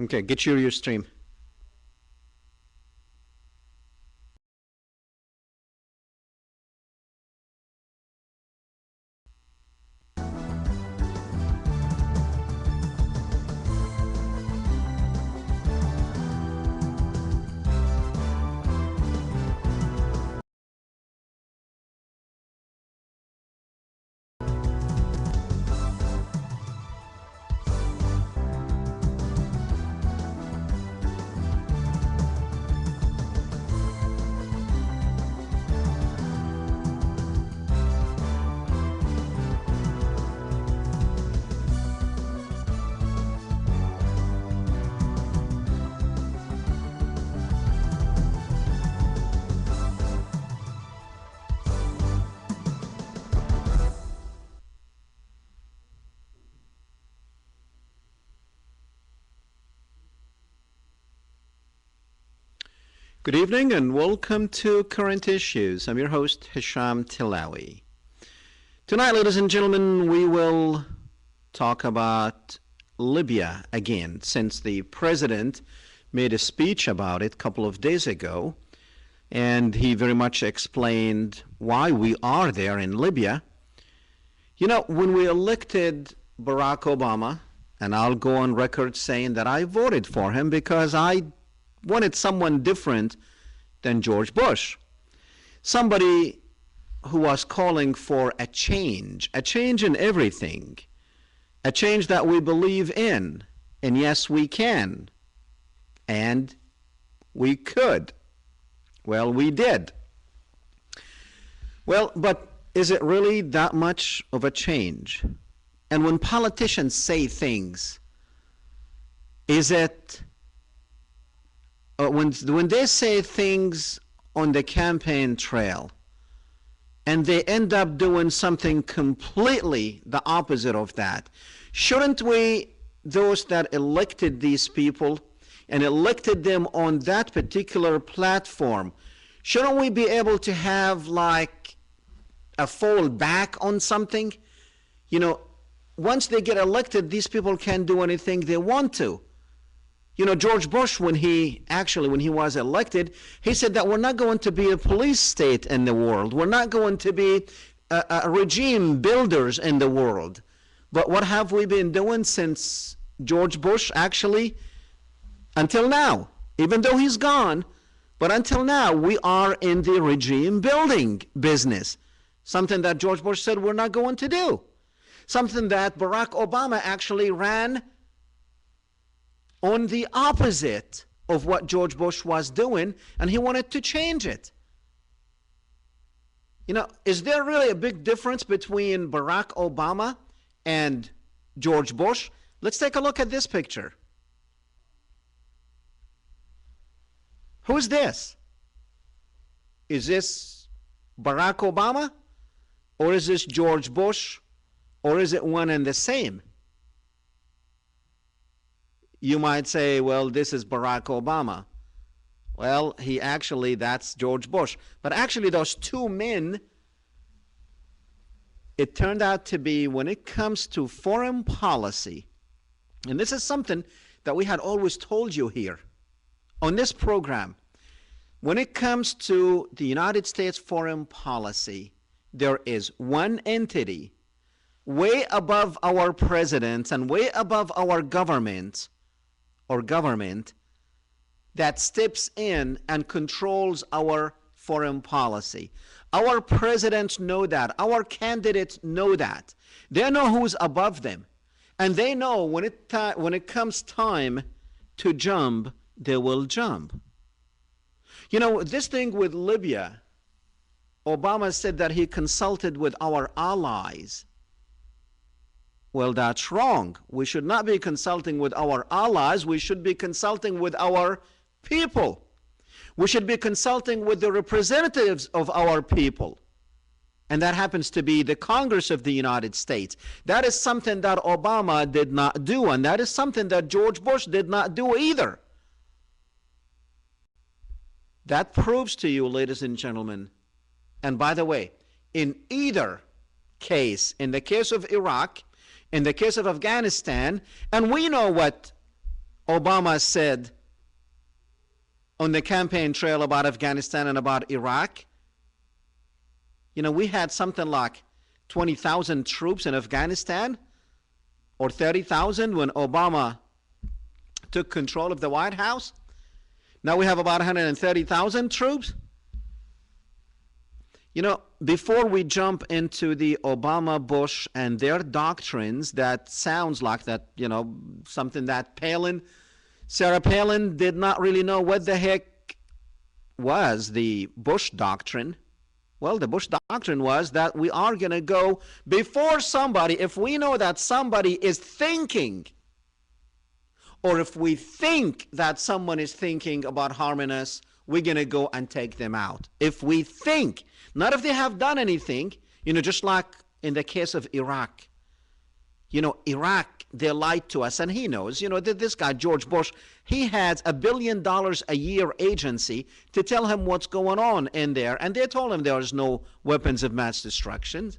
Okay, get your stream. Good evening and welcome to Current Issues. I'm your host, Hisham Tilawi. Tonight, ladies and gentlemen, we will talk about Libya again, since the president made a speech about it a couple of days ago, and he very much explained why we are there in Libya. You know, when we elected Barack Obama, and I'll go on record saying that I voted for him because I wanted someone different than George Bush. Somebody who was calling for a change in everything, a change that we believe in, and yes, we can, and we could. Well, we did. Well, but is it really that much of a change? And when politicians say things, is it when they say things on the campaign trail and they end up doing something completely the opposite of that, shouldn't we, those that elected these people and elected them on that particular platform, shouldn't we be able to have like a fall back on something? You know, once they get elected, these people can't do anything they want to. You know, George Bush, when he was elected, he said that we're not going to be a police state in the world. We're not going to be a regime builders in the world. But what have we been doing since George Bush, actually, until now? Even though he's gone, but until now, we are in the regime building business. Something that George Bush said we're not going to do. Something that Barack Obama actually ran on the opposite of what George Bush was doing, and he wanted to change it. You know, is there really a big difference between Barack Obama and George Bush? Let's take a look at this picture. Who's this? Is this Barack Obama? Or is this George Bush? Or is it one and the same? You might say, well, this is Barack Obama. Well, that's George Bush. But actually, those two men, it turned out to be, when it comes to foreign policy, and this is something that we had always told you here on this program, when it comes to the United States foreign policy, there is one entity way above our presidents and way above our government that steps in and controls our foreign policy. Our presidents know that. Our candidates know that. They know who's above them. And they know when it comes time to jump, they will jump. You know, this thing with Libya, Obama said that he consulted with our allies. Well, that's wrong. We should not be consulting with our allies. We should be consulting with our people. We should be consulting with the representatives of our people. And that happens to be the Congress of the United States. That is something that Obama did not do, and that is something that George Bush did not do either. That proves to you, ladies and gentlemen, and by the way, in either case, in the case of Iraq, in the case of Afghanistan, and we know what Obama said on the campaign trail about Afghanistan and about Iraq. You know, we had something like 20,000 troops in Afghanistan, or 30,000 when Obama took control of the White House. Now we have about 130,000 troops. You know, before we jump into the Obama, Bush, and their doctrines, that sounds like that, you know, something that Sarah Palin did not really know what the heck was the Bush doctrine. Well, the Bush doctrine was that we are going to go before somebody, if we know that somebody is thinking, or if we think that someone is thinking about harming us, we're going to go and take them out. If we think, not if they have done anything, you know, just like in the case of Iraq. You know, Iraq, they lied to us, and he knows, you know, this guy, George Bush, he has $1 billion a year agency to tell him what's going on in there, and they told him there's no weapons of mass destruction.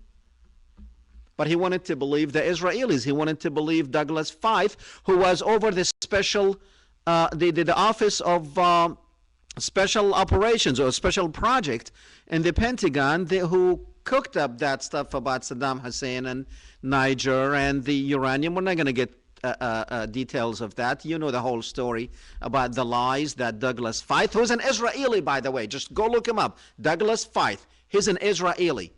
But he wanted to believe the Israelis. He wanted to believe Douglas Feith, who was over the special, the Office of Special Operations or Special Project in the Pentagon, who cooked up that stuff about Saddam Hussein and Niger and the uranium. We're not going to get details of that. You know the whole story about the lies that Douglas Feith, who's an Israeli, by the way, just go look him up. Douglas Feith, he's an Israeli,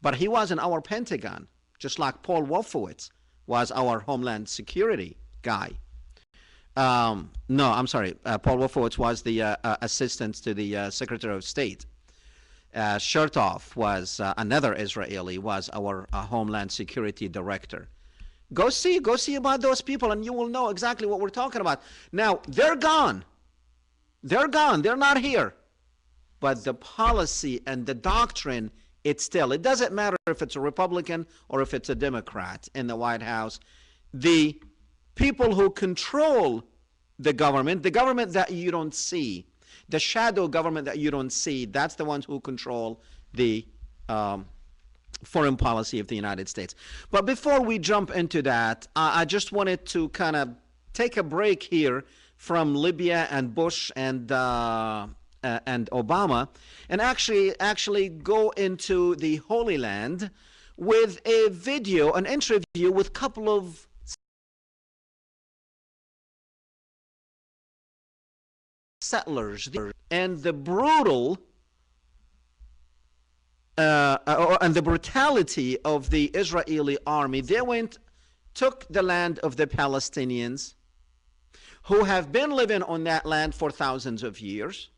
but he was in our Pentagon, just like Paul Wolfowitz was our Homeland Security guy. No, I'm sorry. Paul Wolfowitz was the assistant to the Secretary of State. Chertoff was another Israeli, was our Homeland Security Director. Go see about those people, and you will know exactly what we're talking about. Now, they're gone. They're gone. They're not here. But the policy and the doctrine, it doesn't matter if it's a Republican or if it's a Democrat in the White House. The people who control the government that you don't see, the shadow government that you don't see, that's the ones who control the foreign policy of the United States. But before we jump into that, I just wanted to kind of take a break here from Libya and Bush and Obama, and actually go into the Holy Land with a video, an interview with a couple of settlers and the brutal and the brutality of the Israeli army. They took the land of the Palestinians who have been living on that land for thousands of years,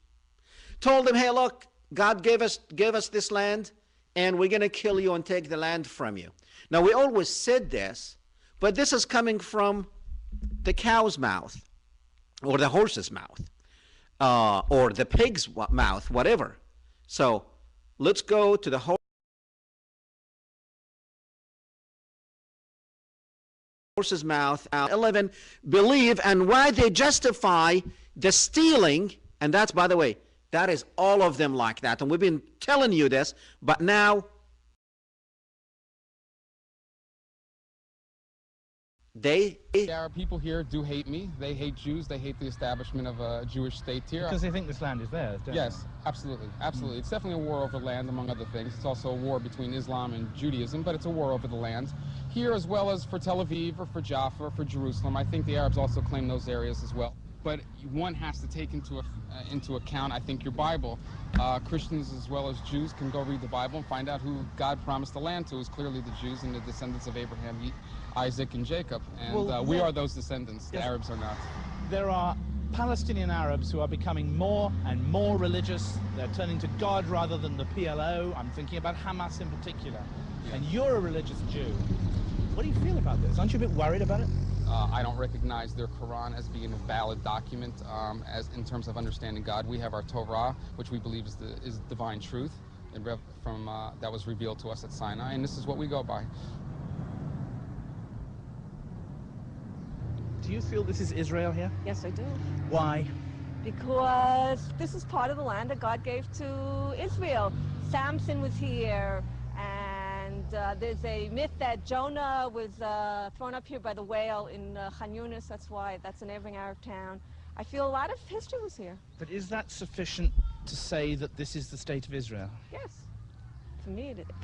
told them, hey, look, God gave us this land, and we're going to kill you and take the land from you. Now, we always said this, but this is coming from the cow's mouth, or the horse's mouth, or the pig's mouth, whatever. So let's go to the horse's mouth. 11 believe, and why they justify the stealing, and that's, by the way, that is all of them like that, and we've been telling you this, but now the Arab people here do hate me. They hate Jews. They hate the establishment of a Jewish state here. Because they think this land is theirs, don't Yes, absolutely. Absolutely. It's definitely a war over land, among other things. It's also a war between Islam and Judaism, but it's a war over the land. Here, as well as for Tel Aviv or for Jaffa or for Jerusalem, I think the Arabs also claim those areas as well. But one has to take into account, I think, your Bible. Christians as well as Jews can go read the Bible and find out who God promised the land to is clearly the Jews and the descendants of Abraham, Isaac, and Jacob. And we are those descendants. Yes. The Arabs are not. There are Palestinian Arabs who are becoming more and more religious. They're turning to God rather than the PLO. I'm thinking about Hamas in particular. Yeah. And you're a religious Jew. What do you feel about this? Aren't you a bit worried about it? I don't recognize their Quran as being a valid document as in terms of understanding God. We have our Torah, which we believe is divine truth, and that was revealed to us at Sinai, and this is what we go by. Do you feel this is Israel here? Yes, I do. Why? Because this is part of the land that God gave to Israel. Samson was here, and there's a myth that Jonah was thrown up here by the whale in Khan Yunis. That's a neighboring Arab town. I feel a lot of history was here. But is that sufficient to say that this is the state of Israel? Yes. For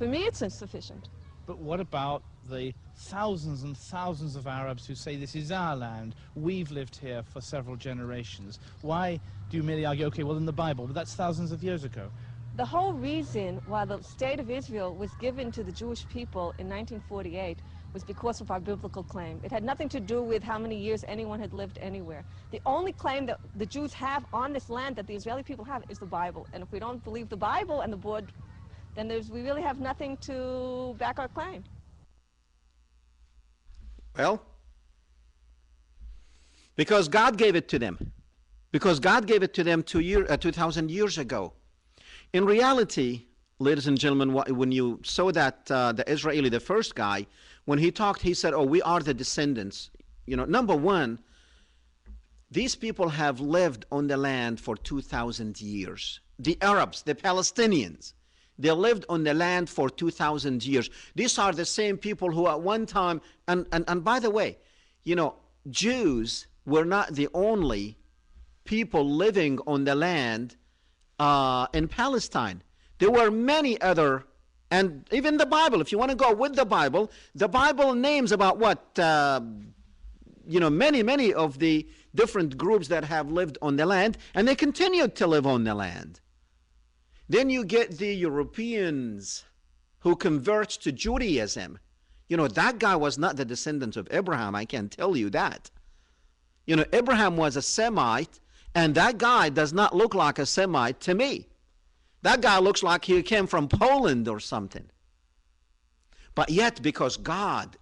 me, it's insufficient. But what about the thousands and thousands of Arabs who say this is our land, we've lived here for several generations? Why do you merely argue, okay, well, in the Bible, but that's thousands of years ago? The whole reason why the state of Israel was given to the Jewish people in 1948 was because of our biblical claim. It had nothing to do with how many years anyone had lived anywhere. The only claim that the Jews have on this land, that the Israeli people have, is the Bible. And if we don't believe the Bible and the board, then we really have nothing to back our claim. Well, because God gave it to them. Because God gave it to them 2,000 years ago. In reality, ladies and gentlemen, when you saw that the Israeli, the first guy, when he talked, he said, oh, we are the descendants. You know, number one, these people have lived on the land for 2,000 years. The Arabs, the Palestinians, they lived on the land for 2,000 years. These are the same people who at one time, and by the way, you know, Jews were not the only people living on the land in Palestine. There were many other, and even the Bible, if you want to go with the Bible names about what, you know, many of the different groups that have lived on the land, and they continued to live on the land. Then you get the Europeans who convert to Judaism. You know, that guy was not the descendant of Abraham, I can tell you that. You know, Abraham was a Semite, and that guy does not look like a Semite to me. That guy looks like he came from Poland or something. But yet, because God,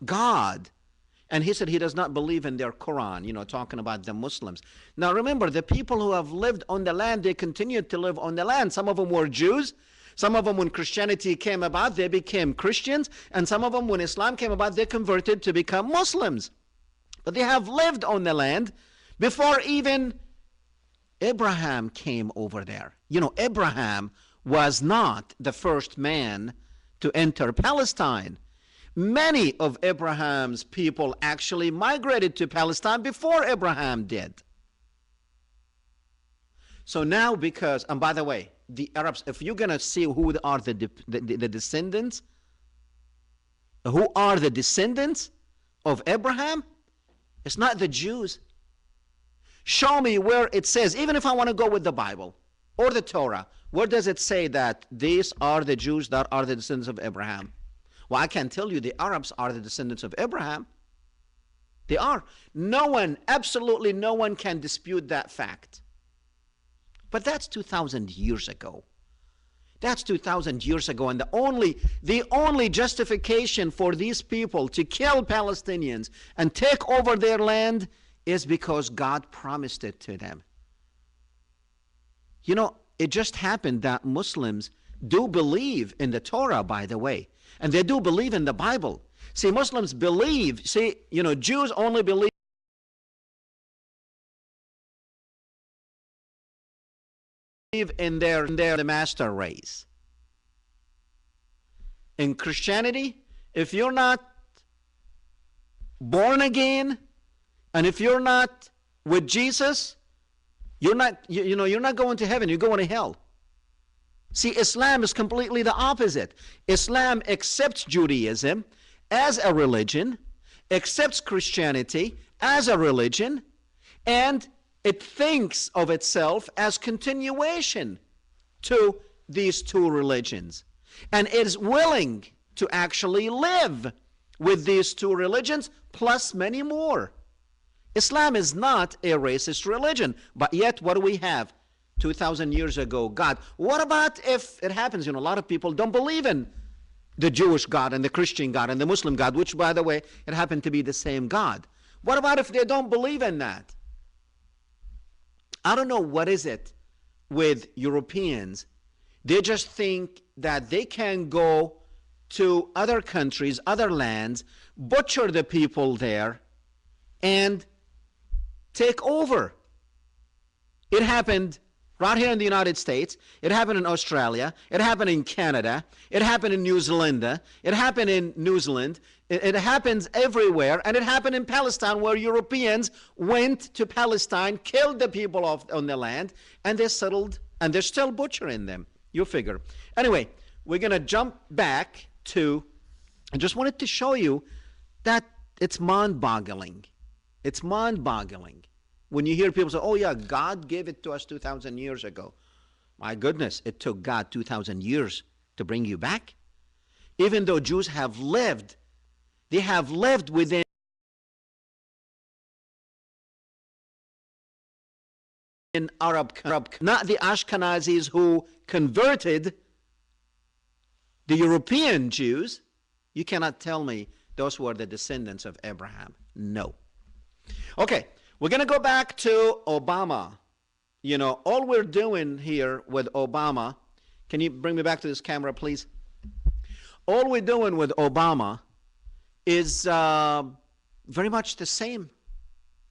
and he said he does not believe in their Quran, you know, talking about the Muslims. Now remember, the people who have lived on the land, they continued to live on the land. Some of them were Jews. Some of them, when Christianity came about, they became Christians. And some of them, when Islam came about, they converted to become Muslims. But they have lived on the land before even Abraham came over there. You know, Abraham was not the first man to enter Palestine. Many of Abraham's people actually migrated to Palestine before Abraham did. So now, because, and by the way, the Arabs, if you're going to see who are the descendants, who are the descendants of Abraham, it's not the Jews. Show me where it says, even if I want to go with the Bible or the Torah, where does it say that these are the Jews that are the descendants of Abraham? Well, I can tell you the Arabs are the descendants of Abraham. They are. No one, absolutely no one can dispute that fact. But that's 2,000 years ago. That's 2,000 years ago, and the only justification for these people to kill Palestinians and take over their land is because God promised it to them. You know, it just happened that Muslims do believe in the Torah, by the way, and they do believe in the Bible. See, Muslims believe, you know, Jews only believe in the master race. In Christianity, if you're not born again, and if you're not with Jesus, you're not going to heaven, you're going to hell. See, Islam is completely the opposite. Islam accepts Judaism as a religion, accepts Christianity as a religion, and it thinks of itself as continuation to these two religions. And it is willing to actually live with these two religions plus many more. Islam is not a racist religion, but yet what do we have? 2,000 years ago, God. What about if it happens, you know, a lot of people don't believe in the Jewish God and the Christian God and the Muslim God, which, by the way, it happened to be the same God. What about if they don't believe in that? I don't know what is it with Europeans. They just think that they can go to other countries, other lands, butcher the people there, and take over. It happened right here in the United States. It happened in Australia. It happened in Canada. It happened in New Zealand. It happened in New Zealand. It happens everywhere. And it happened in Palestine, where Europeans went to Palestine, killed the people on the land, and they settled, and they're still butchering them. You figure. Anyway, we're going to jump back to, I just wanted to show you that it's mind-boggling. It's mind-boggling when you hear people say, oh yeah, God gave it to us 2,000 years ago. My goodness, it took God 2,000 years to bring you back. Even though Jews have lived, they have lived within Arab, not the Ashkenazis who converted the European Jews. You cannot tell me those were the descendants of Abraham. No. Okay, we're going to go back to Obama. You know, all we're doing here with Obama, can you bring me back to this camera, please? All we're doing with Obama is very much the same.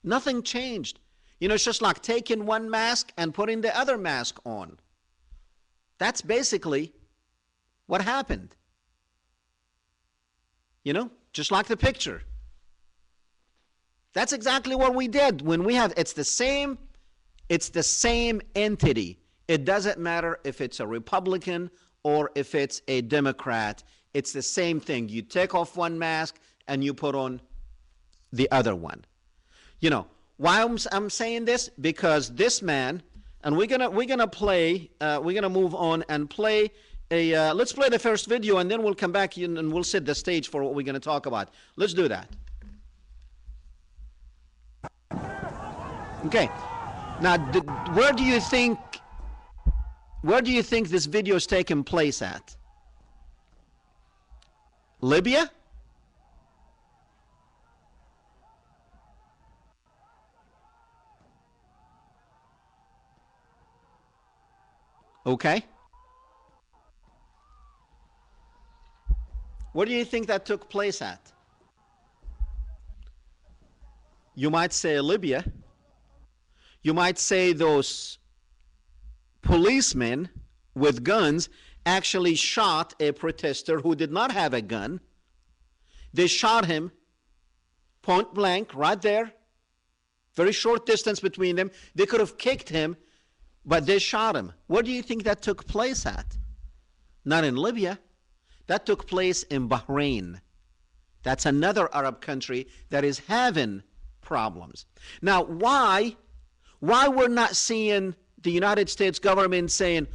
Nothing changed. You know, it's just like taking one mask and putting the other mask on. That's basically what happened. You know, just like the picture. That's exactly what we did when we have, it's the same entity. It doesn't matter if it's a Republican or if it's a Democrat. It's the same thing. You take off one mask and you put on the other one. You know, why I'm saying this? Because this man, and we're gonna play, we're gonna move on and play a, let's play the first video and then we'll come back and we'll set the stage for what we're gonna talk about. Let's do that. Okay, now where do you think this video is taking place at? Libya? Okay. Where do you think that took place at? You might say Libya. You might say those policemen with guns actually shot a protester who did not have a gun. They shot him point blank right there. Very short distance between them. They could have kicked him, but they shot him. Where do you think that took place at? Not in Libya. That took place in Bahrain. That's another Arab country that is having problems. Now, why we're not seeing the United States government saying,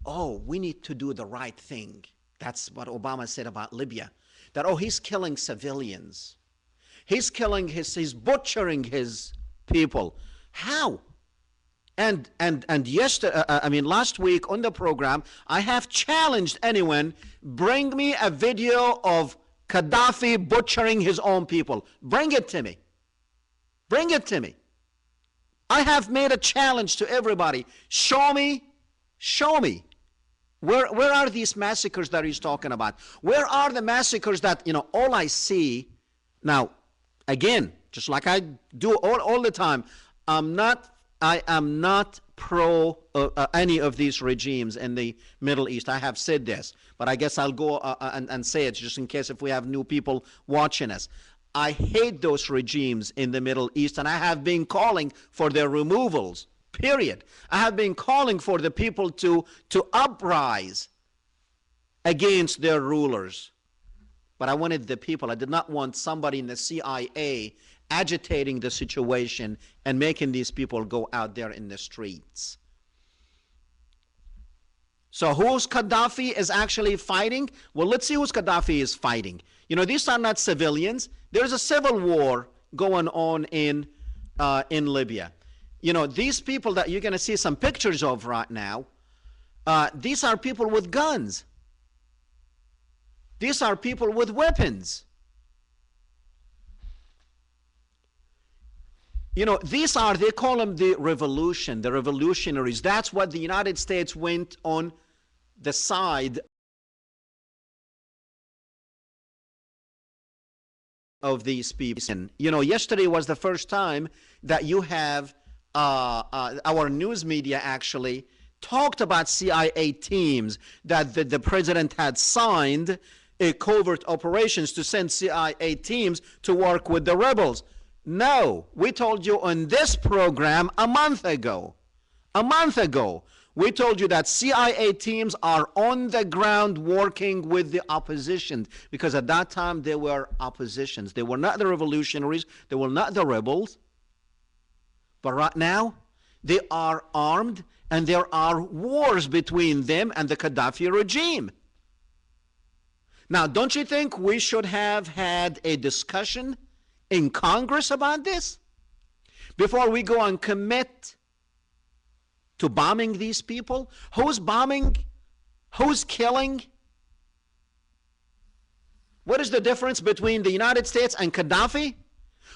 oh, we need to do the right thing? That's what Obama said about Libya. That, oh, he's killing civilians. He's butchering his people. How? And yesterday, last week on the program, I have challenged anyone, bring me a video of Gaddafi butchering his own people. Bring it to me. Bring it to me. I have made a challenge to everybody. Show me. Where are these massacres that he's talking about? Where are the massacres that, you know, all I see, now, again, just like I do all the time, I am not pro any of these regimes in the Middle East. I have said this, but I guess I'll go and say it just in case if we have new people watching us. I hate those regimes in the Middle East, and I have been calling for their removals, period. I have been calling for the people to uprise against their rulers. But I wanted the people. I did not want somebody in the CIA agitating the situation and making these people go out there in the streets. So who's Gaddafi is actually fighting? Well, let's see who's Gaddafi is fighting. You know, these are not civilians. There's a civil war going on in Libya. You know, these people that you're going to see some pictures of right now, these are people with guns. These are people with weapons. You know, these are, they call them the revolution, the revolutionaries. That's what the United States went on the side of these people. And, you know, yesterday was the first time that you have our news media actually talked about CIA teams, that the president had signed a covert operations to send CIA teams to work with the rebels. No, we told you on this program a month ago. A month ago, we told you that CIA teams are on the ground working with the opposition, because at that time they were oppositions. They were not the revolutionaries. They were not the rebels. But right now, they are armed, and there are wars between them and the Gaddafi regime. Now, don't you think we should have had a discussion in Congress about this before we go and commit to bombing these people? Who's bombing? Who's killing? What is the difference between the United States and Gaddafi?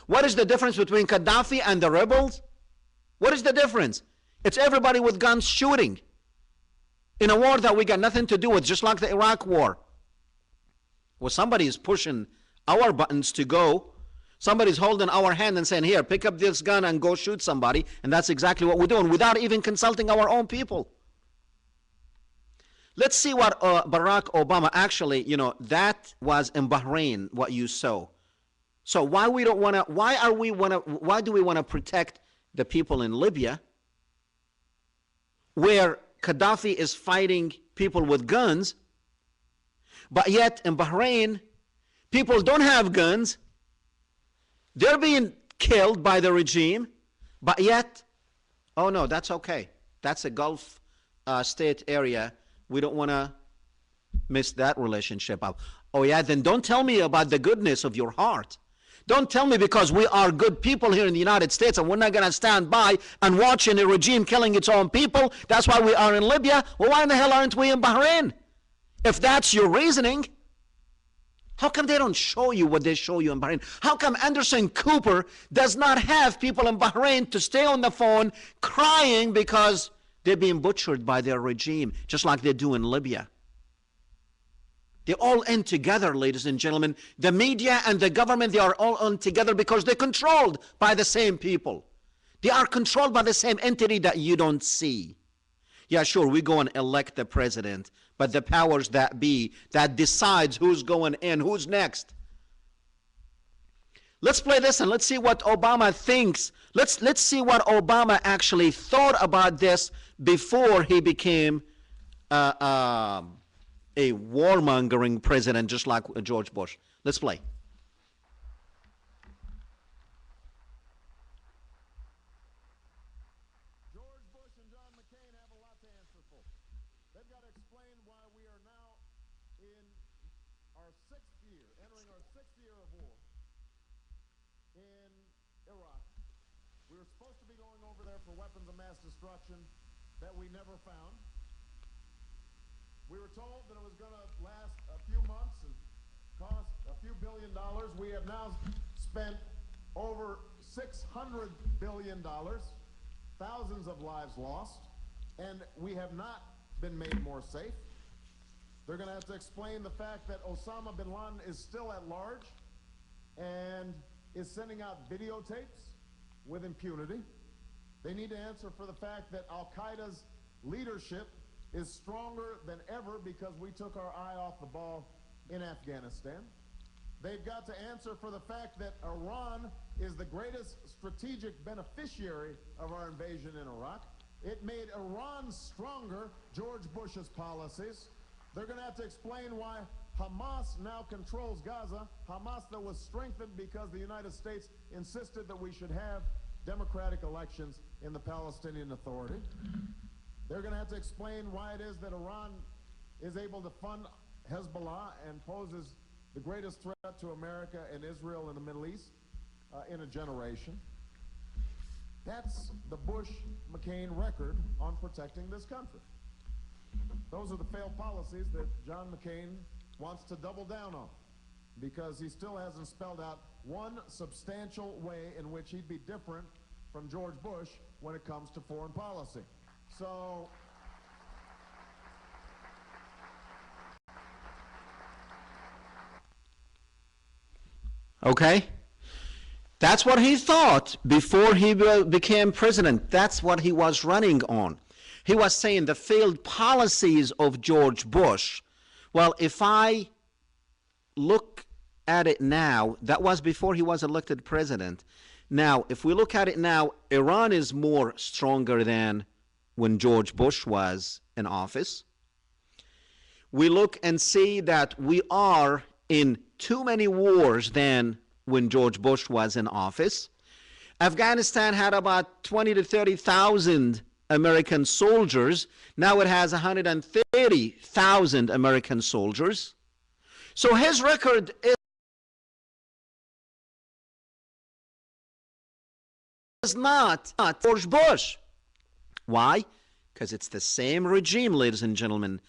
What is the difference between Gaddafi and the rebels? What is the difference? It's everybody with guns shooting in a war that we got nothing to do with, just like the Iraq war. Well, somebody is pushing our buttons to go. Somebody's holding our hand and saying, here, pick up this gun and go shoot somebody. And that's exactly what we're doing without even consulting our own people. Let's see what Barack Obama actually, that was in Bahrain, what you saw. So why do we want to protect the people in Libya, where Gaddafi is fighting people with guns, but yet in Bahrain, people don't have guns. They're being killed by the regime, but yet, oh no, that's okay. That's a Gulf state area. We don't want to miss that relationship up. Oh yeah, then don't tell me about the goodness of your heart. Don't tell me because we are good people here in the United States and we're not going to stand by and watching a regime killing its own people. That's why we are in Libya. Well, why in the hell aren't we in Bahrain? If that's your reasoning, how come they don't show you what they show you in Bahrain? How come Anderson Cooper does not have people in Bahrain to stay on the phone crying because they're being butchered by their regime, just like they do in Libya? They're all in together, ladies and gentlemen. The media and the government, they are all in together because they're controlled by the same people. They are controlled by the same entity that you don't see. Yeah, sure, we go and elect the president, but the powers that be that decides who's going in, who's next. Let's play this and let's see what Obama thinks. Let's see what Obama actually thought about this before he became a warmongering president, just like George Bush. Let's play. George Bush and John McCain have a lot to answer for. They've got to explain why we are now in our entering our sixth year of war in Iraq. We were supposed to be going over there for weapons of mass destruction that we never found. We were told that it was going to last a few months and cost a few $1 billion. We have now spent over $600 billion, thousands of lives lost, and we have not been made more safe. They're going to have to explain the fact that Osama bin Laden is still at large and is sending out videotapes with impunity. They need to answer for the fact that Al-Qaeda's leadership is stronger than ever because we took our eye off the ball in Afghanistan. They've got to answer for the fact that Iran is the greatest strategic beneficiary of our invasion in Iraq. It made Iran stronger, George Bush's policies. They're going to have to explain why Hamas now controls Gaza, Hamas that was strengthened because the United States insisted that we should have democratic elections in the Palestinian Authority. They're going to have to explain why it is that Iran is able to fund Hezbollah and poses the greatest threat to America and Israel and the Middle East in a generation. That's the Bush-McCain record on protecting this country. Those are the failed policies that John McCain wants to double down on because he still hasn't spelled out one substantial way in which he'd be different from George Bush when it comes to foreign policy. So Okay? That's what he thought before he became president. That's what he was running on. He was saying the failed policies of George Bush. Well, if I look at it now, that was before he was elected president. Now, if we look at it now, Iran is more stronger than when George Bush was in office. We look and see that we are in too many wars than when George Bush was in office. Afghanistan had about 20 to 30,000 American soldiers. Now it has 130,000 American soldiers. So his record is not George Bush. Why? Because it's the same regime, ladies and gentlemen.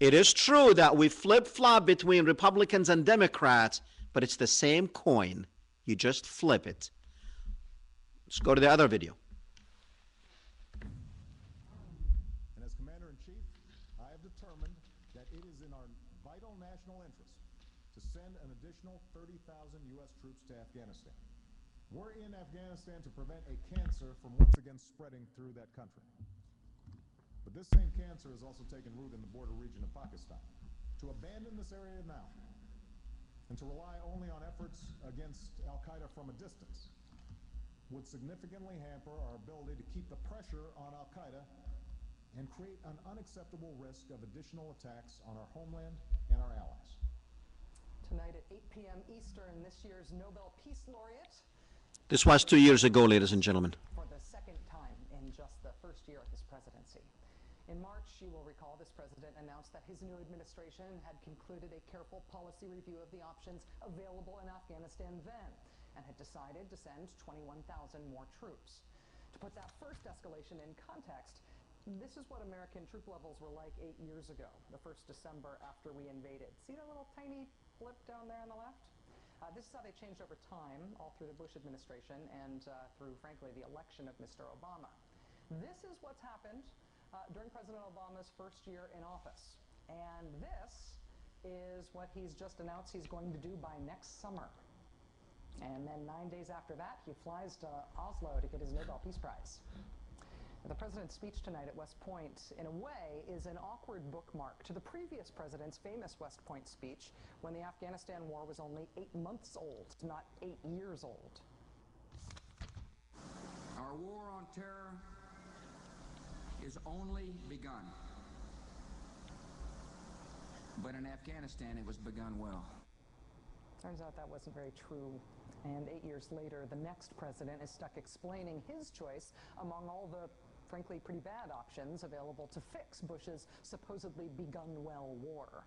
It is true that we flip-flop between Republicans and Democrats, but it's the same coin. You just flip it. Let's go to the other video. And as Commander-in-Chief, I have determined that it is in our vital national interest to send an additional 30,000 U.S. troops to Afghanistan. We're in Afghanistan to prevent a cancer from once again spreading through that country. But this same cancer has also taken root in the border region of Pakistan. To abandon this area now and to rely only on efforts against al-Qaeda from a distance would significantly hamper our ability to keep the pressure on al-Qaeda and create an unacceptable risk of additional attacks on our homeland and our allies. Tonight at 8 p.m. Eastern, this year's Nobel Peace Laureate. This was 2 years ago, ladies and gentlemen. For the second time in just the first year of his presidency. In March, you will recall, this president announced that his new administration had concluded a careful policy review of the options available in Afghanistan then, and had decided to send 21,000 more troops. To put that first escalation in context, this is what American troop levels were like 8 years ago, the 1st December after we invaded. See that little tiny blip down there on the left? This is how they changed over time, all through the Bush administration and through, frankly, the election of Mr. Obama. This is what's happened during President Obama's first year in office. And this is what he's just announced he's going to do by next summer. And then 9 days after that, he flies to Oslo to get his Nobel Peace Prize. The president's speech tonight at West Point, in a way, is an awkward bookmark to the previous president's famous West Point speech when the Afghanistan war was only 8 months old, not 8 years old. Our war on terror is only begun. But in Afghanistan, it was begun well. Turns out that wasn't very true. And 8 years later, the next president is stuck explaining his choice among all the, frankly, pretty bad options available to fix Bush's supposedly begun well war.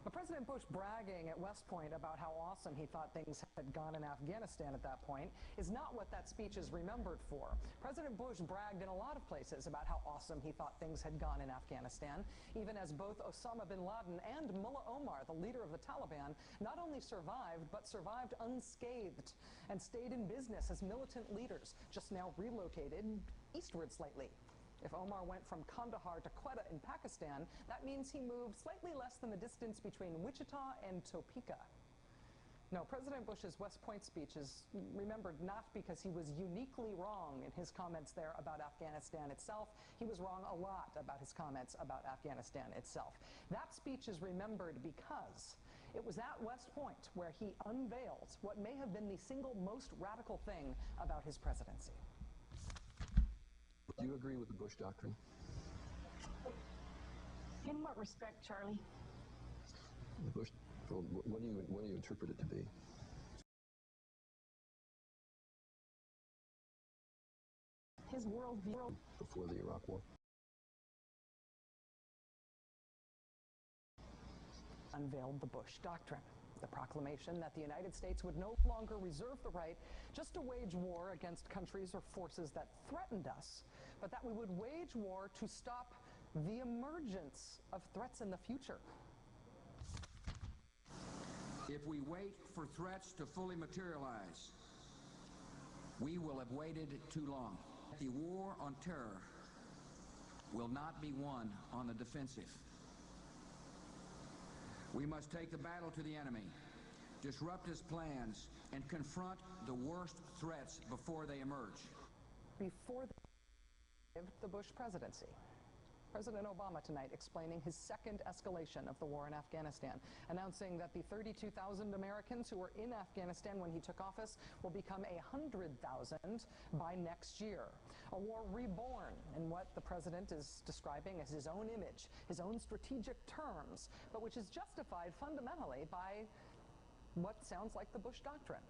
But President Bush bragging at West Point about how awesome he thought things had gone in Afghanistan at that point is not what that speech is remembered for. President Bush bragged in a lot of places about how awesome he thought things had gone in Afghanistan, even as both Osama bin Laden and Mullah Omar, the leader of the Taliban, not only survived, but survived unscathed and stayed in business as militant leaders, just now relocated eastward slightly. If Omar went from Kandahar to Quetta in Pakistan, that means he moved slightly less than the distance between Wichita and Topeka. No, President Bush's West Point speech is remembered not because he was uniquely wrong in his comments there about Afghanistan itself. He was wrong a lot about his comments about Afghanistan itself. That speech is remembered because it was at West Point where he unveiled what may have been the single most radical thing about his presidency. Do you agree with the Bush doctrine? In what respect, Charlie? The Bush, well, what do you interpret it to be? His worldview. Before the Iraq War? Unveiled the Bush doctrine. The proclamation that the United States would no longer reserve the right just to wage war against countries or forces that threatened us, but that we would wage war to stop the emergence of threats in the future. If we wait for threats to fully materialize, we will have waited too long. The war on terror will not be won on the defensive. We must take the battle to the enemy, disrupt his plans, and confront the worst threats before they emerge. Before the Bush presidency, President Obama tonight explaining his second escalation of the war in Afghanistan, announcing that the 32,000 Americans who were in Afghanistan when he took office will become 100,000 by next year. A war reborn in what the president is describing as his own image, his own strategic terms, but which is justified fundamentally by what sounds like the Bush Doctrine.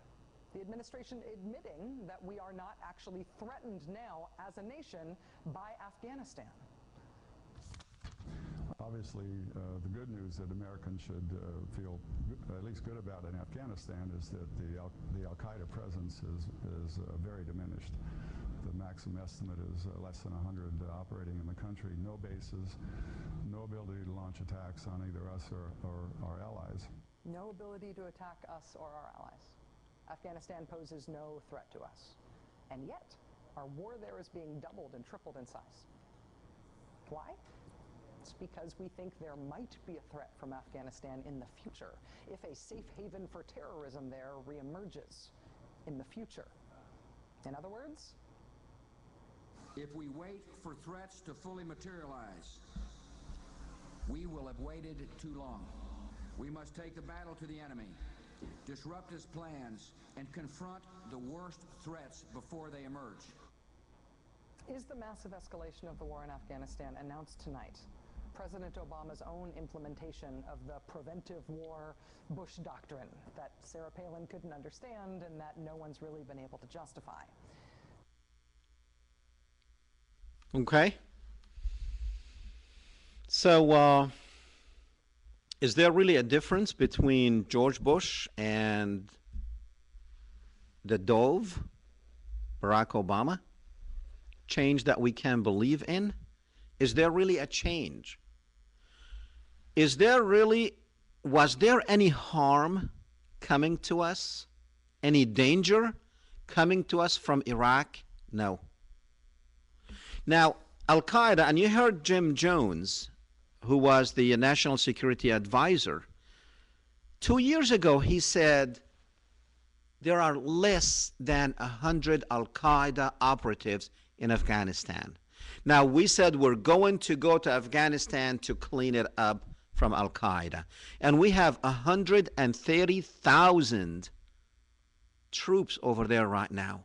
The administration admitting that we are not actually threatened now as a nation by Afghanistan. Obviously, the good news that Americans should feel at least good about in Afghanistan is that the Al-Qaeda presence is very diminished. The maximum estimate is less than 100 operating in the country. No bases, no ability to launch attacks on either us or our allies. No ability to attack us or our allies. Afghanistan poses no threat to us. And yet, our war there is being doubled and tripled in size. Why? It's because we think there might be a threat from Afghanistan in the future, if a safe haven for terrorism there reemerges in the future. In other words, if we wait for threats to fully materialize, we will have waited too long. We must take the battle to the enemy, disrupt his plans, and confront the worst threats before they emerge. Is the massive escalation of the war in Afghanistan announced tonight President Obama's own implementation of the preventive war Bush Doctrine that Sarah Palin couldn't understand and that no one's really been able to justify? Okay. So, is there really a difference between George Bush and the dove, Barack Obama? Change that we can believe in? Is there really a change? Was there any harm coming to us? Any danger coming to us from Iraq? No. Now, Al-Qaeda, and you heard Jim Jones, who was the National Security Advisor, 2 years ago he said there are less than 100 Al-Qaeda operatives in Afghanistan. Now, we said we're going to go to Afghanistan to clean it up from Al-Qaeda. And we have 130,000 troops over there right now.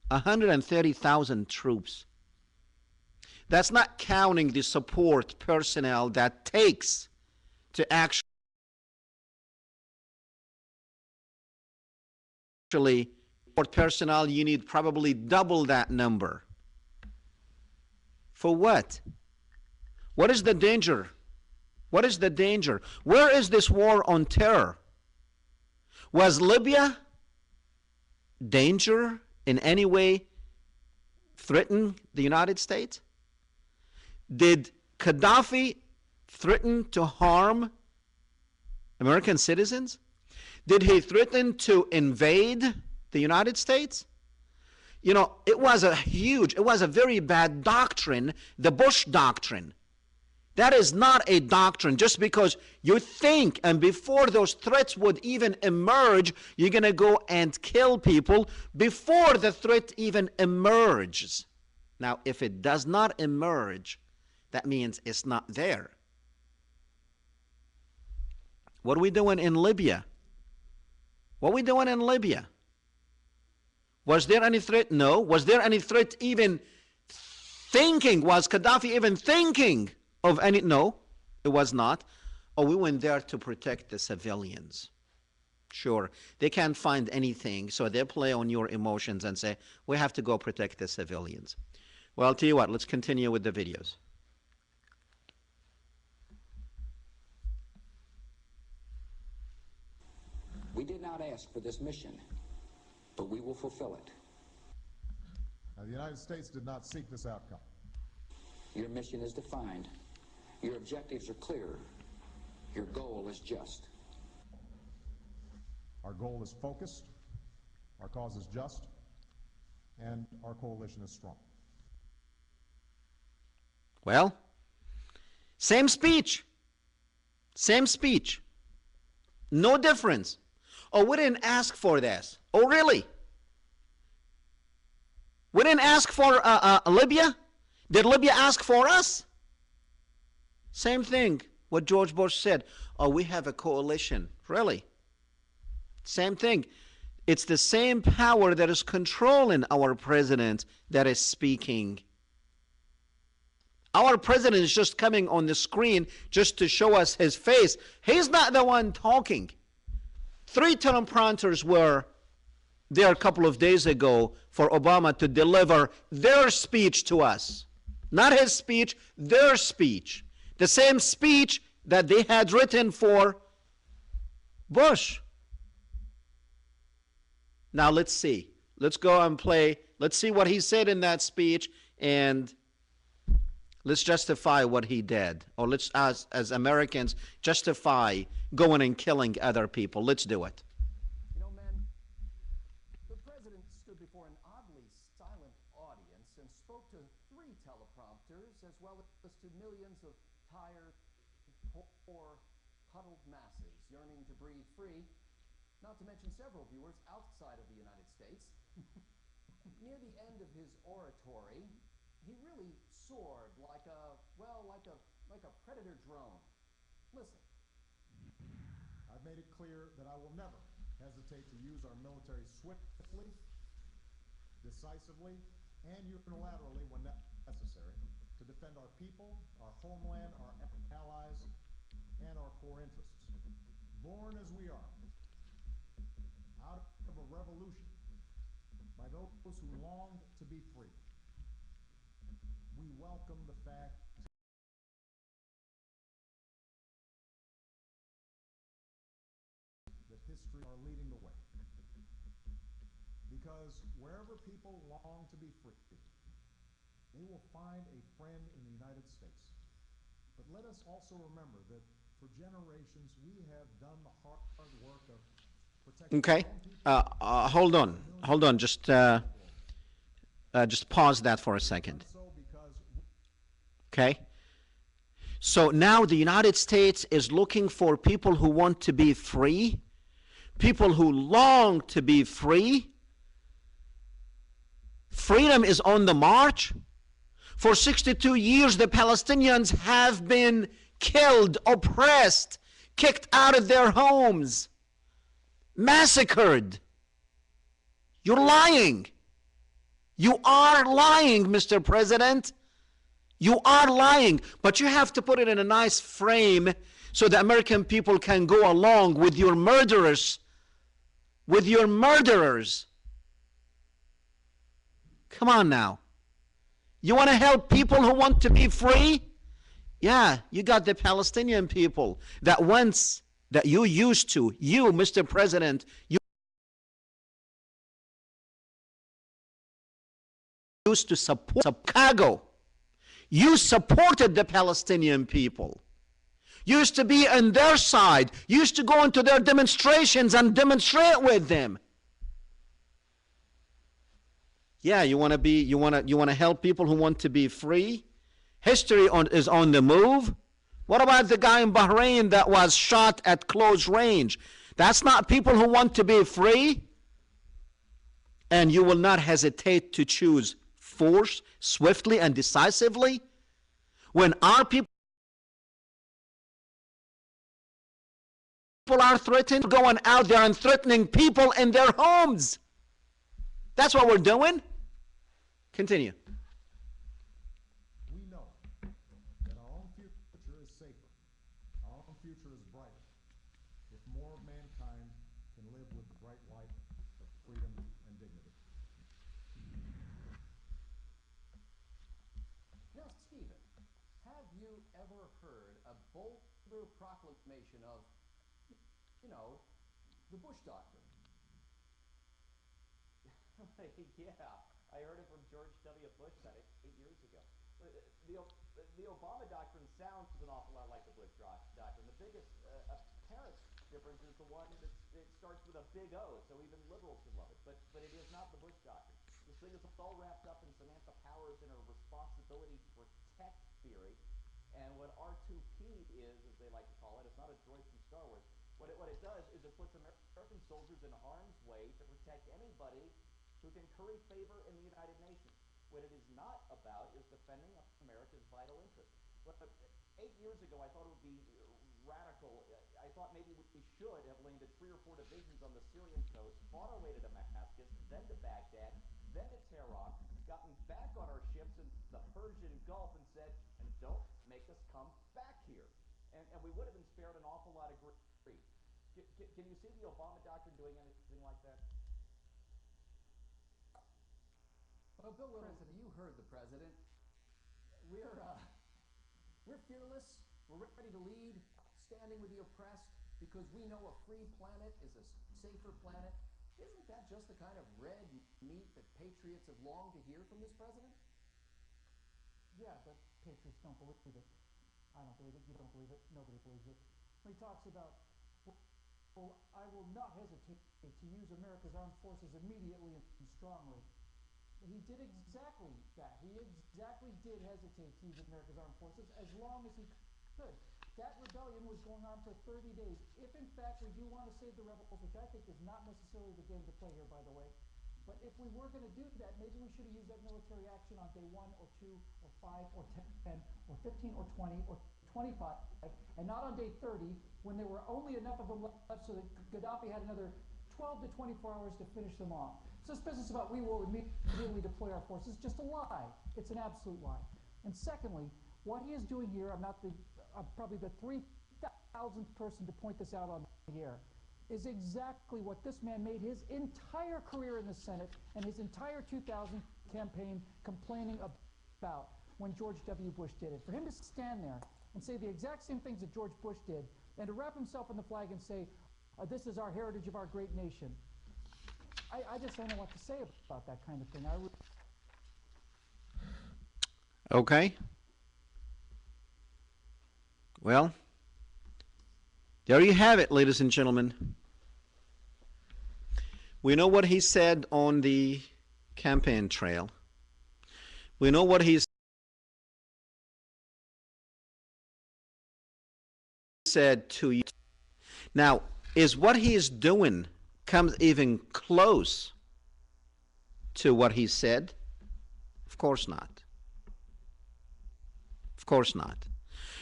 130,000 troops. That's not counting the support personnel that takes to actually support personnel. You need probably double that number. For what? What is the danger? What is the danger? Where is this war on terror? Was Libya danger in any way threaten the United States? Did Gaddafi threaten to harm American citizens? Did he threaten to invade the United States? You know, it was a very bad doctrine, the Bush Doctrine. That is not a doctrine just because you think, and before those threats would even emerge, you're going to go and kill people before the threat even emerges. Now, if it does not emerge, that means it's not there. What are we doing in Libya? What are we doing in Libya? Was there any threat? No. Was there any threat even thinking? Was Gaddafi even thinking of any? No, it was not. Oh, we went there to protect the civilians. Sure, they can't find anything, so they play on your emotions and say, we have to go protect the civilians. Well, I'll tell you what, let's continue with the videos. We did not ask for this mission, but we will fulfill it. The United States did not seek this outcome. Your mission is defined. Your objectives are clear. Your goal is just. Our goal is focused, our cause is just, and our coalition is strong. Well, same speech. Same speech. No difference. Oh, we didn't ask for this. Oh, really? We didn't ask for Libya? Did Libya ask for us? Same thing, what George Bush said. Oh, we have a coalition. Really? Same thing. It's the same power that is controlling our president that is speaking. Our president is just coming on the screen just to show us his face. He's not the one talking. 3 teleprompters were there a couple of days ago for Obama to deliver their speech to us. Not his speech, their speech. The same speech that they had written for Bush. Now let's see. Let's go and play. Let's see what he said in that speech, and let's justify what he did. Or let's, as Americans, justify going and killing other people. Let's do it. You know, men, the president stood before an oddly silent audience and spoke to 3 teleprompters as well as to millions of tired, poor, huddled masses yearning to breathe free, not to mention several viewers outside of the United States. Near the end of his oratory, he really soared like a predator drone. Listen. I've made it clear that I will never hesitate to use our military swiftly, decisively, and unilaterally when necessary to defend our people, our homeland, our allies, and our core interests. Born as we are, out of a revolution by those who longed to be free, we welcome the fact that history are leading the way. Because wherever people long to be free, they will find a friend in the United States. But let us also remember that for generations we have done the hard work of protecting. Okay. Hold on. Just pause that for a second. Okay. So now the United States is looking for people who want to be free, people who long to be free. Freedom is on the march. For 62 years, the Palestinians have been killed, oppressed, kicked out of their homes, massacred. You're lying. You are lying, Mr. President. You are lying, but you have to put it in a nice frame so the American people can go along with your murderers. With your murderers. Come on now. You want to help people who want to be free? Yeah, you got the Palestinian people that once, that you used to, you, Mr. President, you used to support Chicago. You supported the Palestinian people. You used to be on their side. You used to go into their demonstrations and demonstrate with them. Yeah, you want to help people who want to be free? History is on the move. What about the guy in Bahrain that was shot at close range? That's not people who want to be free. And you will not hesitate to choose force swiftly and decisively when our people are threatened, going out there and threatening people in their homes. That's what we're doing. Continue. We know that our own future is safer, our own future is brighter, if more of mankind can live with the bright light of freedom and dignity. Now, Stephen, have you ever heard a bolder proclamation of, the Bush Doctrine? Yeah, I heard it from George W. Bush about 8 years ago. The Obama Doctrine sounds an awful lot like the Bush Doctrine. The biggest apparent difference is the one that it starts with a big O, so even liberals can love it. But it is not the Bush Doctrine. This thing is all wrapped up in Samantha Powers and her responsibility to protect theory. And what R2P is, as they like to call it, it's not a droid from Star Wars. What it does is it puts American soldiers in harm's way to protect anybody who can curry favor in the United Nations. when it is not about is defending America's vital interests. But 8 years ago, I thought it would be radical. I thought maybe we should have landed 3 or 4 divisions on the Syrian coast, fought our way to Damascus, then to Baghdad, then to Tehran, gotten back on our ships in the Persian Gulf and said, and don't make us come back here. And we would have been spared an awful lot of grief. Can you see the Obama doctrine doing anything like that? Well, Bill President, you heard the president. We're fearless. We're ready to lead, standing with the oppressed, because we know a free planet is a safer planet. Isn't that just the kind of red meat that patriots have longed to hear from this president? Yeah, but patriots don't believe it. I don't believe it. You don't believe it. Nobody believes it. When he talks about, well, I will not hesitate to use America's armed forces immediately and strongly. He did exactly that. He exactly did hesitate to use America's armed forces as long as he could. That rebellion was going on for 30 days. If, in fact, we do want to save the rebels, which I think is not necessarily the game to play here, by the way, but if we were going to do that, maybe we should have used that military action on day 1 or 2 or 5 or 10 or 15 or 20 or 25, and not on day 30 when there were only enough of them left so that Gaddafi had another 12 to 24 hours to finish them off. So this business about we will immediately deploy our forces is just a lie. It's an absolute lie. And secondly, what he is doing here, I'm probably the 3,000th person to point this out on the air, is exactly what this man made his entire career in the Senate and his entire 2000 campaign complaining about when George W. Bush did it. For him to stand there and say the exact same things that George Bush did, and to wrap himself in the flag and say, this is our heritage of our great nation. I just don't know what to say about that kind of thing. Okay. Well, there you have it, ladies and gentlemen. We know what he said on the campaign trail. We know what he said to you. Now, is what he is doing comes even close to what he said? Of course not. Of course not.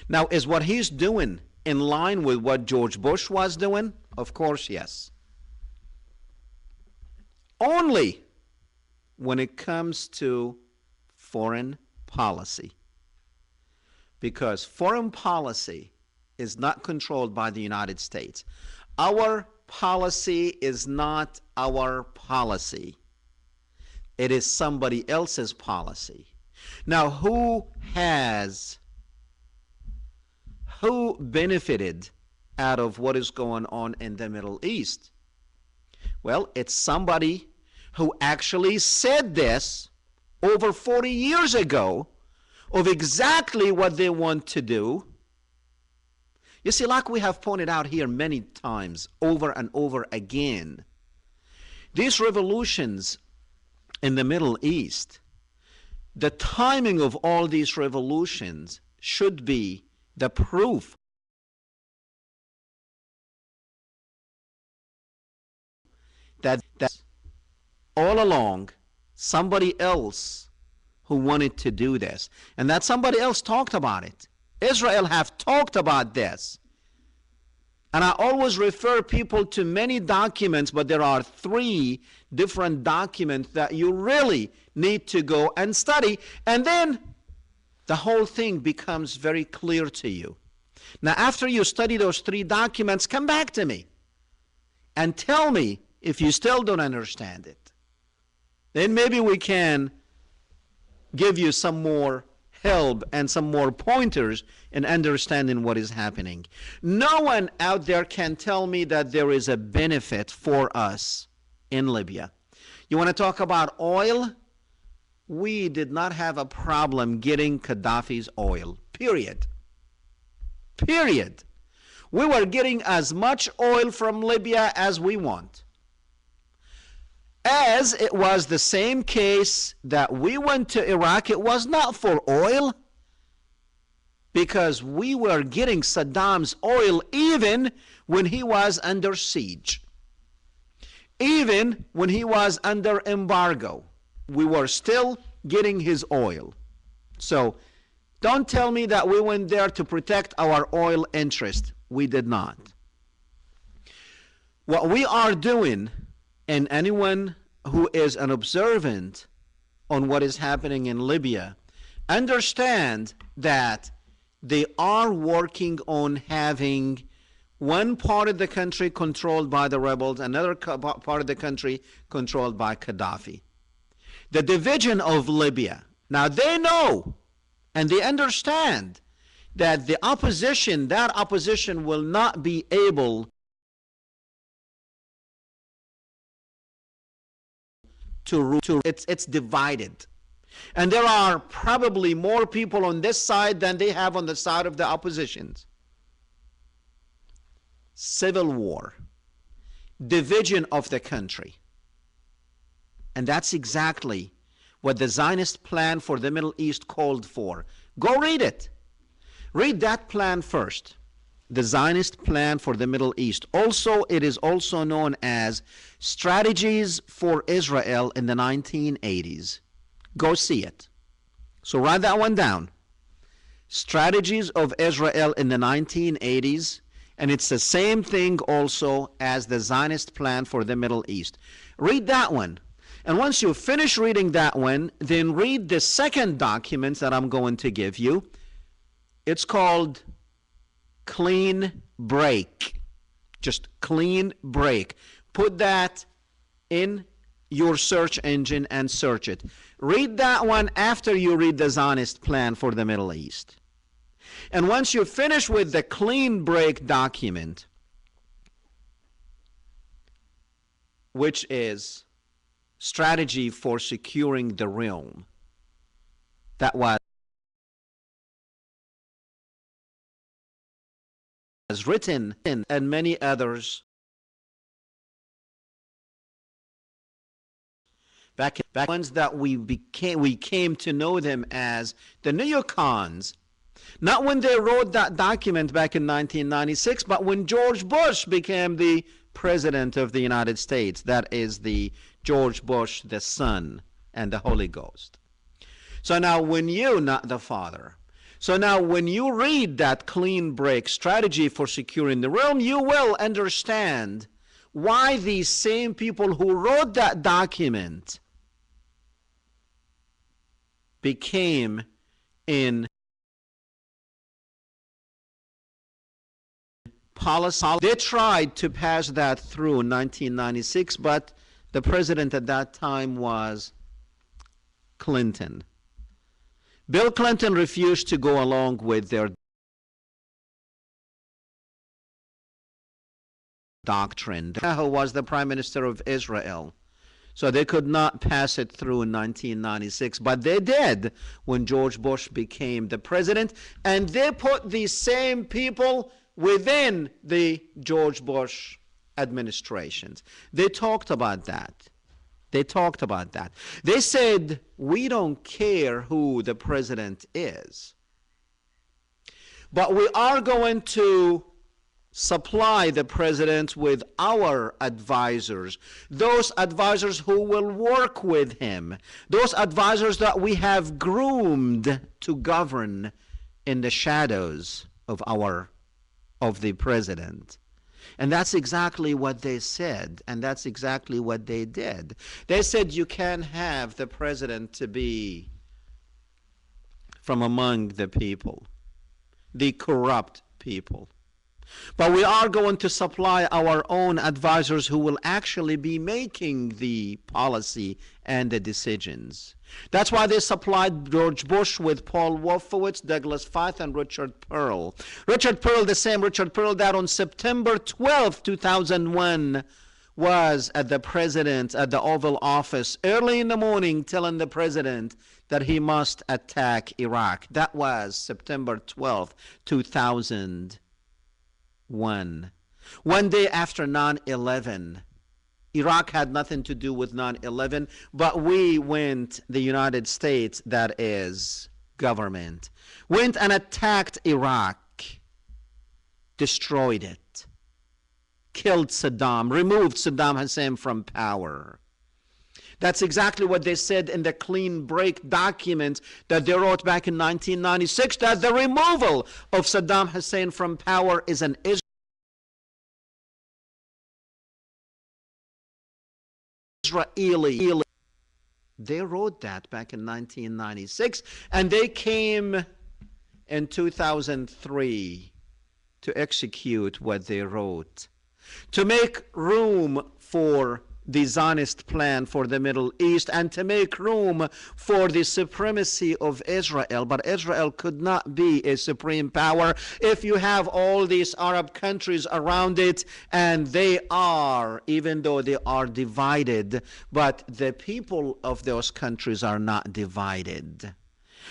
Now, is what he's doing in line with what George Bush was doing? Of course, yes. Only when it comes to foreign policy. Because foreign policy is not controlled by the United States. Our policy is not our policy. It is somebody else's policy. Now, who benefited out of what is going on in the Middle East? Well, it's somebody who actually said this over 40 years ago of exactly what they want to do. You see, like we have pointed out here many times, over and over again, these revolutions in the Middle East, the timing of all these revolutions should be the proof that all along somebody else who wanted to do this, and that somebody else talked about it. Israel have talked about this. And I always refer people to many documents, but there are 3 different documents that you really need to go and study, and then the whole thing becomes very clear to you. Now, after you study those 3 documents, come back to me and tell me if you still don't understand it. Then maybe we can give you some more help and some more pointers in understanding what is happening. No one out there can tell me that there is a benefit for us in Libya. You want to talk about oil? We did not have a problem getting Gaddafi's oil, period. Period. We were getting as much oil from Libya as we want. As it was the same case that we went to Iraq, it was not for oil, because we were getting Saddam's oil even when he was under siege. Even when he was under embargo, we were still getting his oil. So don't tell me that we went there to protect our oil interest. We did not. What we are doing, and anyone who is an observant on what is happening in Libya, understand that they are working on having one part of the country controlled by the rebels, another part of the country controlled by Gaddafi. The division of Libya. Now they know and they understand that the opposition, that opposition will not be able to rule. It's divided. And there are probably more people on this side than they have on the side of the oppositions. Civil war, division of the country. And that's exactly what the Zionist plan for the Middle East called for. Go read it. Read that plan first. The Zionist plan for the Middle East. Also, it is also known as Strategies for Israel in the 1980s. Go see it. So write that one down. Strategies of Israel in the 1980s. And it's the same thing also as the Zionist plan for the Middle East. Read that one. And once you finish reading that one, then read the second document that I'm going to give you. It's called Clean Break. Just Clean Break. Put that in your search engine and search it. Read that one after you read the Zionist plan for the Middle East. And once you finish with the Clean Break document, which is Strategy for Securing the Realm, that was written in, and many others back ones that we came to know them as the neocons. Not when they wrote that document back in 1996, but when George Bush became the President of the United States. That is the George Bush, the Son, and the Holy Ghost. So now when you, not the Father, so now when you read that Clean Break, Strategy for Securing the Realm, you will understand why these same people who wrote that document became in policy. They tried to pass that through in 1996, but the president at that time was Clinton. Bill Clinton refused to go along with their doctrine. Netanyahu was the prime minister of Israel. So they could not pass it through in 1996, but they did when George Bush became the president, and they put these same people within the George Bush administrations. They talked about that. They talked about that. They said, we don't care who the president is, but we are going to supply the president with our advisors, those advisors who will work with him, those advisors that we have groomed to govern in the shadows of the president. And that's exactly what they said, and that's exactly what they did. They said you can't have the president to be from among the people, the corrupt people. But we are going to supply our own advisors who will actually be making the policy and the decisions. That's why they supplied George Bush with Paul Wolfowitz, Douglas Feith, and Richard Pearl. Richard Pearl, the same Richard Pearl that on September 12, 2001, was at the Oval Office early in the morning telling the president that he must attack Iraq. That was September 12, 2001. One day after 9/11, Iraq had nothing to do with 9/11, but the United States, that is, government, went and attacked Iraq, destroyed it, killed Saddam, removed Saddam Hussein from power. That's exactly what they said in the clean break document that they wrote back in 1996, that the removal of Saddam Hussein from power is an Israeli. They wrote that back in 1996, and they came in 2003 to execute what they wrote, to make room for the Zionist plan for the Middle East and to make room for the supremacy of Israel. But Israel could not be a supreme power if you have all these Arab countries around it, and they are, even though they are divided, but the people of those countries are not divided.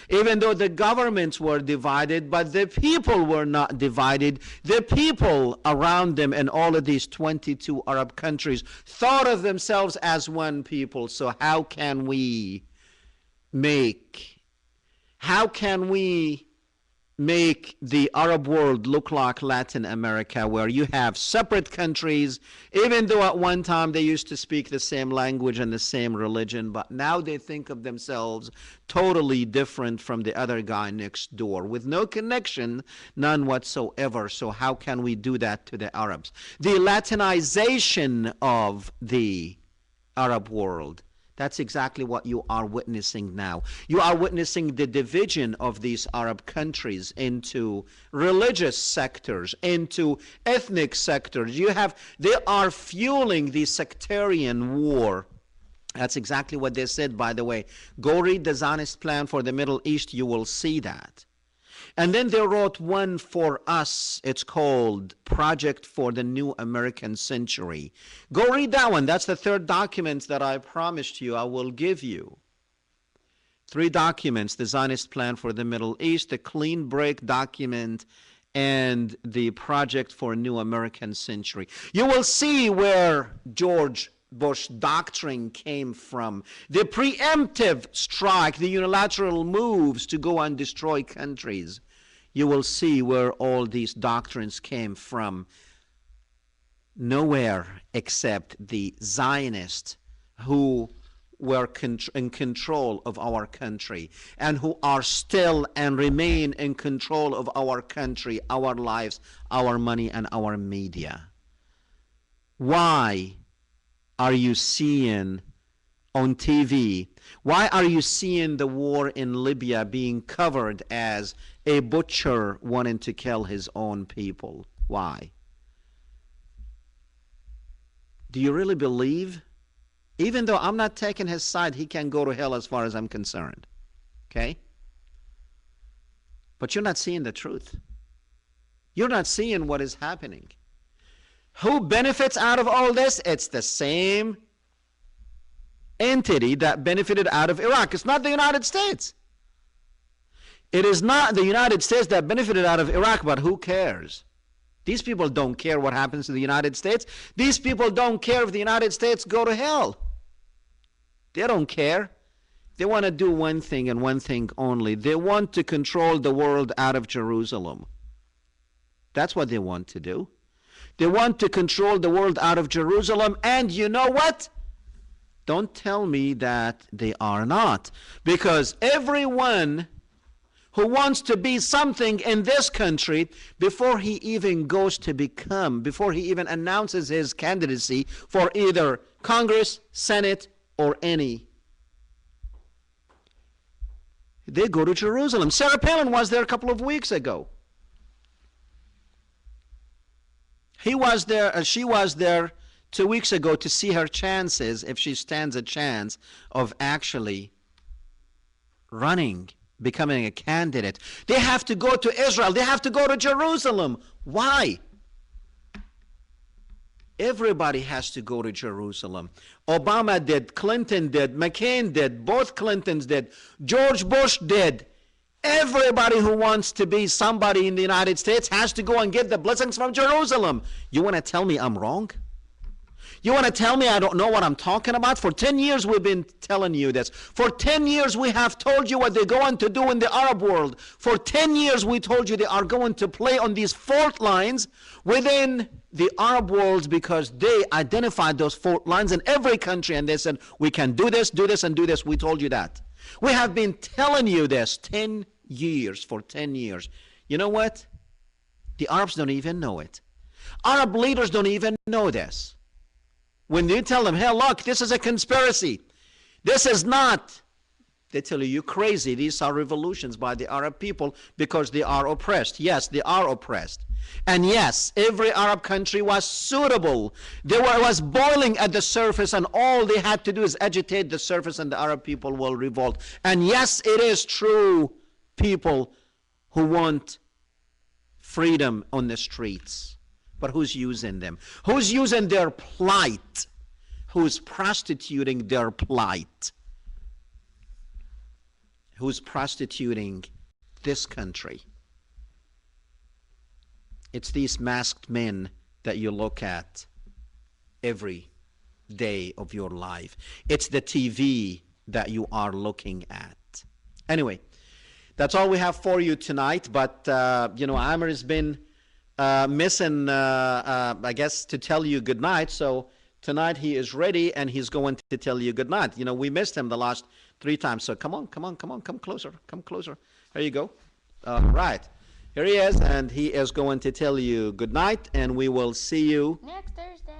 Even though the governments were divided, but the people were not divided. The people around them in all of these 22 Arab countries thought of themselves as one people. So how can we make the Arab world look like Latin America, where you have separate countries, even though at one time they used to speak the same language and the same religion, but now they think of themselves totally different from the other guy next door, with no connection, none whatsoever. So how can we do that to the Arabs? The Latinization of the Arab world. That's exactly what you are witnessing now. You are witnessing the division of these Arab countries into religious sectors, into ethnic sectors. They are fueling the sectarian war. That's exactly what they said, by the way. Go read the Zionist plan for the Middle East, you will see that. And then they wrote one for us. It's called Project for the New American Century. Go read that one. That's the third document that I promised you I will give you. 3 documents: the Zionist plan for the Middle East, the Clean Break document, and the Project for a New American Century. You will see where George Bush doctrine came from. The preemptive strike, the unilateral moves to go and destroy countries. You will see where all these doctrines came from. Nowhere except the Zionists, who were in control of our country and who are still and remain in control of our country, our lives, our money, and our media. Why are you seeing on TV, why are you seeing the war in Libya being covered as a butcher wanting to kill his own people? Why? Do you really believe? Even though I'm not taking his side, he can go to hell as far as I'm concerned. Okay? But you're not seeing the truth. You're not seeing what is happening. Who benefits out of all this? It's the same entity that benefited out of Iraq. It's not the United States. It is not the United States that benefited out of Iraq, but who cares? These people don't care what happens to the United States. These people don't care if the United States go to hell. They don't care. They want to do one thing and one thing only. They want to control the world out of Jerusalem. That's what they want to do. They want to control the world out of Jerusalem, and you know what? Don't tell me that they are not. Because everyone who wants to be something in this country, before he even goes to become, before he even announces his candidacy for either Congress, Senate, or any, they go to Jerusalem. Sarah Palin was there a couple of weeks ago. She was there 2 weeks ago to see her chances, if she stands a chance of actually running, becoming a candidate. They have to go to Israel. They have to go to Jerusalem. Why? Everybody has to go to Jerusalem. Obama did, Clinton did, McCain did, both Clintons did, George Bush did. Everybody who wants to be somebody in the United States has to go and get the blessings from Jerusalem. You want to tell me I'm wrong? You want to tell me I don't know what I'm talking about? For 10 years we've been telling you this. For 10 years we have told you what they're going to do in the Arab world. For 10 years we told you they are going to play on these fault lines within the Arab world because they identified those fault lines in every country and they said, we can do this, and do this. We told you that. We have been telling you this 10 years, for 10 years. You know what? The Arabs don't even know it. Arab leaders don't even know this. When you tell them, hey, look, this is a conspiracy. This is not. They tell you, you're crazy. These are revolutions by the Arab people because they are oppressed. Yes, they are oppressed. And yes, every Arab country was suitable. They was boiling at the surface, and all they had to do is agitate the surface and the Arab people will revolt. And yes, it is true, people who want freedom on the streets. But who's using them? Who's using their plight? Who's prostituting their plight? Who's prostituting this country? It's these masked men that you look at every day of your life. It's the TV that you are looking at. Anyway, that's all we have for you tonight. But, you know, Amr has been missing, I guess, to tell you good night. So tonight he is ready and he's going to tell you good night. You know, we missed him the last 3 times. So come on, come closer, come closer. There you go. All right. Here he is, and he is going to tell you good night, and we will see you next Thursday.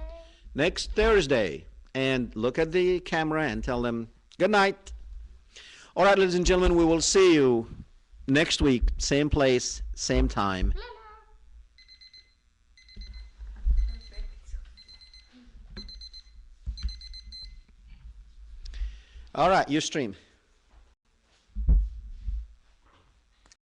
Next Thursday. And look at the camera and tell them good night. All right, ladies and gentlemen, we will see you next week, same place, same time. All right, you stream.